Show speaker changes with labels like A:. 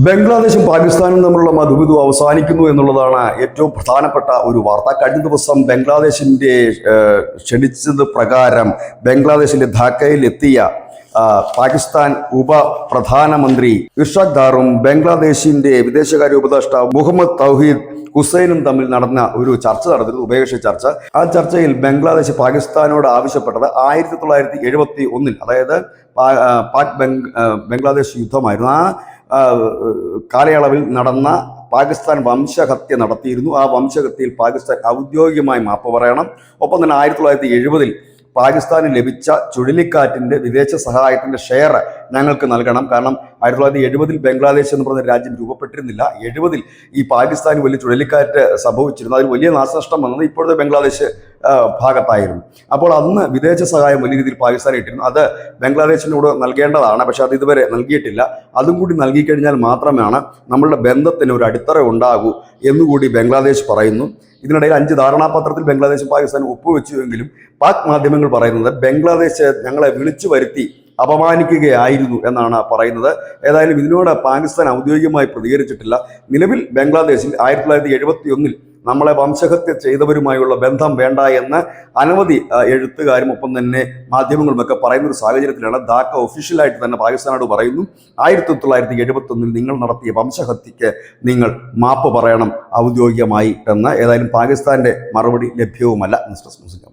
A: ബംഗ്ലാദേശും പാകിസ്ഥാനും തമ്മിലുള്ള മധുവിധു അവസാനിക്കുന്നു എന്നുള്ളതാണ് ഏറ്റവും പ്രധാനപ്പെട്ട ഒരു വാർത്ത. കഴിഞ്ഞ ദിവസം ബംഗ്ലാദേശിന്റെ ക്ഷണിച്ചത് പ്രകാരം ബംഗ്ലാദേശിലെ ധാക്കയിൽ എത്തിയ പാകിസ്ഥാൻ ഉപപ്രധാനമന്ത്രി ഇർഷാദ് ദാറും ബംഗ്ലാദേശിന്റെ വിദേശകാര്യ ഉപദേഷ്ടാവ് മുഹമ്മദ് തൗഹീദ് ഹുസൈനും തമ്മിൽ നടന്ന ഒരു ചർച്ച നടന്നിരുന്നു, ഉഭയകക്ഷി ചർച്ച. ആ ചർച്ചയിൽ ബംഗ്ലാദേശ് പാകിസ്ഥാനോട് ആവശ്യപ്പെട്ടത് 1971 അതായത് ബംഗ്ലാദേശ് യുദ്ധമായിരുന്നു. ആ കാലയളവിൽ നടന്ന പാകിസ്ഥാൻ വംശഹത്യ നടത്തിയിരുന്നു. ആ വംശഹത്യയിൽ പാകിസ്ഥാൻ ഔദ്യോഗികമായി മാപ്പ് പറയണം. ഒപ്പം തന്നെ 1970 പാകിസ്ഥാന് ലഭിച്ച ചുഴലിക്കാറ്റിന്റെ വിദേശ സഹായത്തിന്റെ ഷെയർ ഞങ്ങൾക്ക് നൽകണം. കാരണം 1970 ബംഗ്ലാദേശ് എന്ന് പറഞ്ഞ രാജ്യം രൂപപ്പെട്ടിരുന്നില്ല. 70 ഈ പാകിസ്ഥാന് വലിയ ചുഴലിക്കാറ്റ് സംഭവിച്ചിരുന്നു. അതിൽ വലിയ നാശനഷ്ടം വന്നത് ഇപ്പോഴത്തെ ബംഗ്ലാദേശ് ഭാഗത്തായിരുന്നു. അപ്പോൾ അന്ന് വിദേശ സഹായം വലിയ രീതിയിൽ പാകിസ്ഥാൻ ഇട്ടിരുന്നു. അത് ബംഗ്ലാദേശിനോട് നൽകേണ്ടതാണ്, പക്ഷെ അത് ഇതുവരെ നൽകിയിട്ടില്ല. അതും കൂടി നൽകിക്കഴിഞ്ഞാൽ മാത്രമാണ് നമ്മളുടെ ബന്ധത്തിന് ഒരു അടിത്തറ ഉണ്ടാകൂ എന്നുകൂടി ബംഗ്ലാദേശ് പറയുന്നു. ഇതിനിടയിൽ 5 ധാരണാപത്രത്തിൽ ബംഗ്ലാദേശും പാകിസ്ഥാനും ഒപ്പുവെച്ചുവെങ്കിലും പാക് മാധ്യമങ്ങൾ പറയുന്നത് ബംഗ്ലാദേശ് ഞങ്ങളെ വിളിച്ചു വരുത്തി അപമാനിക്കുകയായിരുന്നു എന്നാണ് പറയുന്നത്. ഏതായാലും ഇതിനോട് പാകിസ്ഥാൻ ഔദ്യോഗികമായി പ്രതികരിച്ചിട്ടില്ല. നിലവിൽ ബംഗ്ലാദേശിൽ 1971 നമ്മളെ വംശഹത്യ ചെയ്തവരുമായുള്ള ബന്ധം വേണ്ട എന്ന് അനവധി എഴുത്തുകാരും ഒപ്പം തന്നെ മാധ്യമങ്ങളുമൊക്കെ പറയുന്ന ഒരു സാഹചര്യത്തിലാണ് ധാക്ക ഒഫീഷ്യലായിട്ട് തന്നെ പാകിസ്ഥാനോട് പറയുന്നു, 1971 നിങ്ങൾ നടത്തിയ വംശഹത്യക്ക് നിങ്ങൾ മാപ്പ് പറയണം ഔദ്യോഗികമായി എന്ന്. ഏതായാലും പാകിസ്ഥാന്റെ മറുപടി ലഭ്യവുമല്ല. മിസ്റ്റർ സ്മൂസിംഗ്.